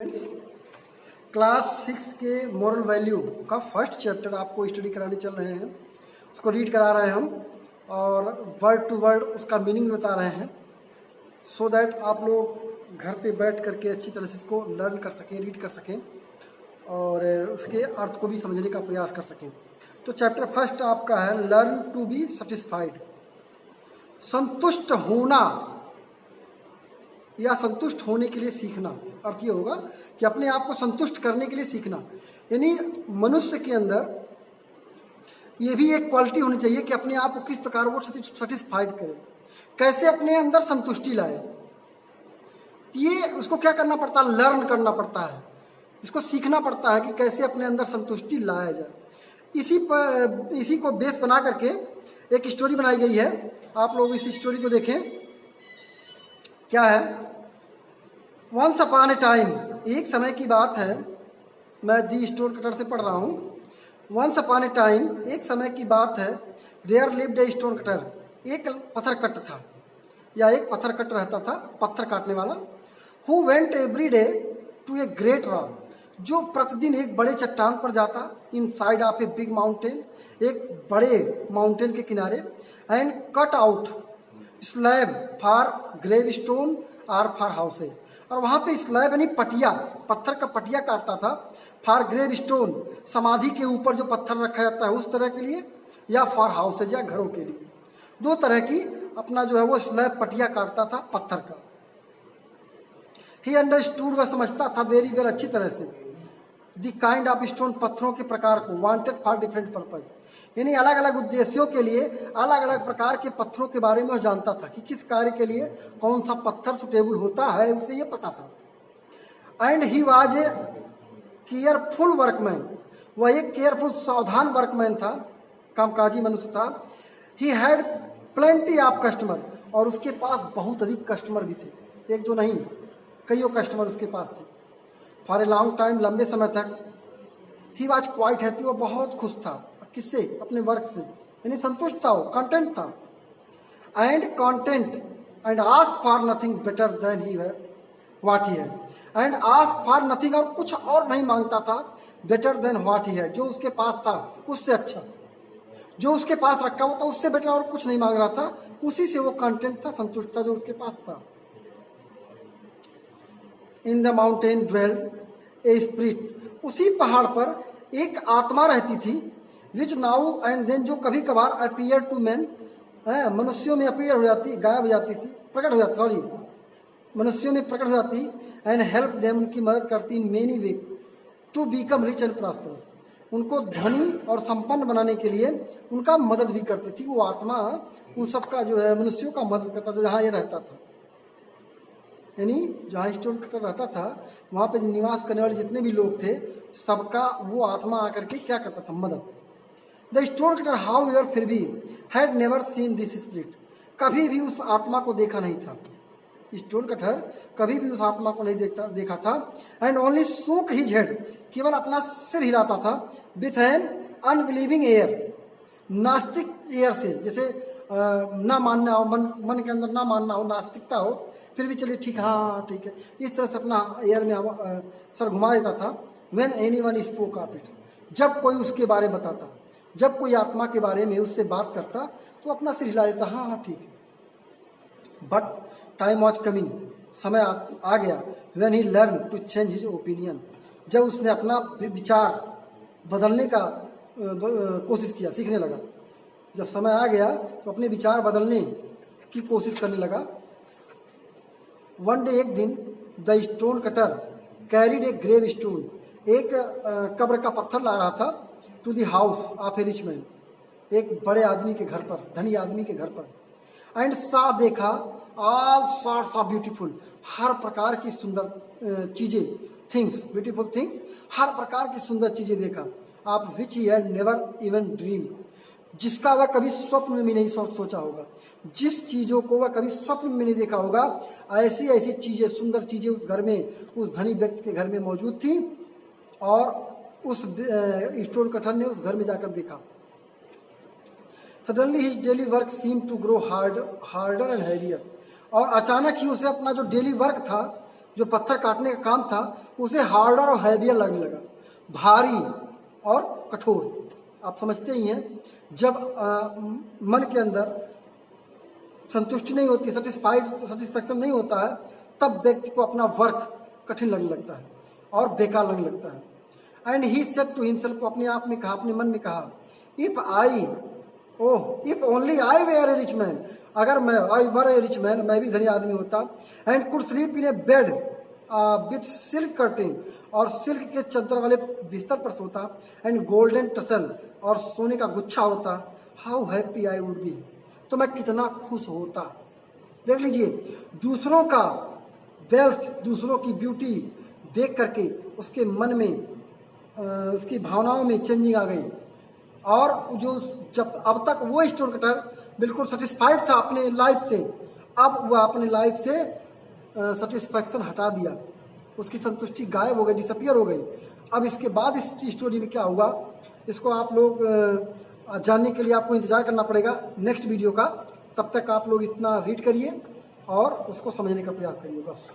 Class 6 के moral value का first chapter आपको स्टडी कराने चल रहे हैं। उसको रीड करा रहे हैं हम और वर्ड टू वर्ड उसका मीनिंग बता रहे हैं, सो दैट आप लोग घर पे बैठ करके अच्छी तरह से इसको लर्न कर सकें, रीड कर सकें और उसके अर्थ को भी समझने का प्रयास कर सकें। तो चैप्टर फर्स्ट आपका है लर्न टू बी सेटिस्फाइड। संतुष्ट होना या संतुष्ट होने के लिए सीखना। अर्थ ये होगा कि अपने आप को संतुष्ट करने के लिए सीखना, यानी मनुष्य के अंदर ये भी एक क्वालिटी होनी चाहिए कि अपने आप को किस प्रकार वो सेटिस्फाइड करे, कैसे अपने अंदर संतुष्टि लाए। ये उसको क्या करना पड़ता है, लर्न करना पड़ता है, इसको सीखना पड़ता है कि कैसे अपने अंदर संतुष्टि लाया जाए। इसी को बेस बना करके एक स्टोरी बनाई गई है। आप लोग इस स्टोरी को देखें। क्या है, वंस अपॉन ए टाइम, एक समय की बात है, मैं दी स्टोन कटर से पढ़ रहा हूँ। वंस अपॉन ए टाइम, एक समय की बात है, there lived a stone cutter, एक पत्थर कट था या एक पत्थर कट रहता था, पत्थर काटने वाला। Who went every day to a great rock, जो प्रतिदिन एक बड़े चट्टान पर जाता, inside of a big mountain, एक बड़े माउंटेन के किनारे, and cut out slab for gravestone और फॉर हाउसेज, और वहाँ पे स्लैब यानी पटिया, पत्थर का पटिया काटता था, फॉर ग्रेव स्टोन, समाधि के ऊपर जो पत्थर रखा जाता है उस तरह के लिए, या फॉर हाउसेज या घरों के लिए। दो तरह की अपना जो है वो स्लैब पटिया काटता था पत्थर का। ही अंडरस्टूड, वह समझता था वेरी वेल, अच्छी तरह से, द काइंड ऑफ स्टोन, पत्थरों के प्रकार को, वांटेड फॉर डिफरेंट पर्पज, यानी अलग अलग उद्देश्यों के लिए अलग अलग प्रकार के पत्थरों के बारे में वह जानता था कि किस कार्य के लिए कौन सा पत्थर सुटेबल होता है, उसे ये पता था। And he was a careful workman, वह एक केयरफुल सावधान वर्कमैन था, कामकाजी मनुष्य था। He had plenty of customer, और उसके पास बहुत अधिक कस्टमर भी थे, एक दो नहीं, कईयों कस्टमर उसके पास थे। फॉर ए लॉन्ग टाइम, लंबे समय तक। ही वॉज क्वाइट हैप्पी, वो बहुत खुश था। किससे? अपने वर्क से, यानी संतुष्ट था, वो कंटेंट था। And content and ask for nothing better than he had what he had, and ask for nothing, और कुछ और नहीं मांगता था, better than what he had, जो उसके पास था उससे अच्छा, जो उसके पास रखा हुआ था उससे बेटर और कुछ नहीं मांग रहा था, उसी से वो कंटेंट था, संतुष्ट था जो उसके पास था। In the mountain dwelled a spirit, उसी पहाड़ पर एक आत्मा रहती थी, विच नाउ एंड देन, जो कभी कभार अपीयर टू मैन, मनुष्यों में अपीयर हो जाती, गायब हो जाती थी, प्रकट हो जाती, सॉरी, मनुष्यों में प्रकट हो जाती, एंड हेल्प देम, उनकी मदद करती, many way to become rich and prosperous, उनको धनी और संपन्न बनाने के लिए उनका मदद भी करती थी। वो आत्मा उन सबका जो है मनुष्यों का मदद करता था जहाँ ये रहता था, यानी जहाँ स्टोन कटर रहता था वहाँ पे निवास करने वाले जितने भी लोग थे सबका वो आत्मा आकर के क्या करता था, मदद। The stone cutter how ever, फिर भी, had never seen this spirit, कभी भी उस आत्मा को देखा नहीं था। स्टोन कटर कभी भी उस आत्मा को नहीं देखा था। And only soak his head, केवल अपना सिर हिलाता था, विथ एन अनबिलीविंग एयर, नास्तिक एयर से, जैसे ना मानना हो, मन के अंदर ना मानना हो, नास्तिकता हो, फिर भी चलिए ठीक, हाँ ठीक है, इस तरह से अपना एयर में सर घुमा देता था। When anyone spoke of it, जब कोई उसके बारे में बताता, जब कोई आत्मा के बारे में उससे बात करता तो अपना सिर हिला देता, हाँ हाँ ठीक है। बट टाइम वॉज कमिंग, समय आ गया, when he learn to change his opinion, जब उसने अपना विचार बदलने का कोशिश किया, सीखने लगा। जब समय आ गया तो अपने विचार बदलने की कोशिश करने लगा। वन डे, एक दिन, the stone cutter carried a grave stone, एक कब्र का पत्थर ला रहा था, to the house of a rich man, एक बड़े आदमी के घर पर, धनी आदमी के घर पर। एंड सा, देखा, ऑल सॉर्ट्स ऑफ ब्यूटीफुल, हर प्रकार की सुंदर चीजें, थिंग्स, ब्यूटीफुल थिंग्स, हर प्रकार की सुंदर चीजें देखा, of which he had never even dream, जिसका वह कभी स्वप्न में भी नहीं सोचा होगा, जिस चीजों को वह कभी स्वप्न में नहीं देखा होगा, ऐसी ऐसी चीजें, सुंदर चीजें उस घर में, उस धनी व्यक्ति के घर में मौजूद थी, और उस स्टोन कटर ने उस घर में जाकर देखा। Suddenly his daily work seem to grow harder and heavier, और अचानक ही उसे अपना जो डेली वर्क था, जो पत्थर काटने का काम था उसे हार्डर और हैवियर लगने लगा, भारी और कठोर। आप समझते ही हैं, जब मन के अंदर संतुष्टि नहीं होती, सेटिस्फैक्शन नहीं होता है, तब व्यक्ति को अपना वर्क कठिन लगने लगता है और बेकार लगने लगता है। And he said to himself, को अपने आप में कहा, अपने मन में कहा, if only I were a rich man, अगर मैं आई वर ए रिच मैन, मैं भी धनी आदमी होता, and could sleep in a bed with silk curtain, और सिल्क के चद्दर वाले बिस्तर पर सोता, एंड गोल्डन टसल, और सोने का गुच्छा होता, how happy I would be, तो मैं कितना खुश होता। देख लीजिए, दूसरों का वेल्थ, दूसरों की ब्यूटी देख करके उसके मन में, उसकी भावनाओं में चेंजिंग आ गई, और जो जब अब तक वो स्टोन कटर बिल्कुल सेटिस्फाइड था अपने लाइफ से, अब वह अपने लाइफ से सेटिस्फैक्शन हटा दिया, उसकी संतुष्टि गायब हो गई, डिसअपियर हो गई। अब इसके बाद इस स्टोरी में क्या हुआ, इसको आप लोग जानने के लिए आपको इंतज़ार करना पड़ेगा नेक्स्ट वीडियो का। तब तक आप लोग इतना रीड करिए और उसको समझने का प्रयास करिए बस।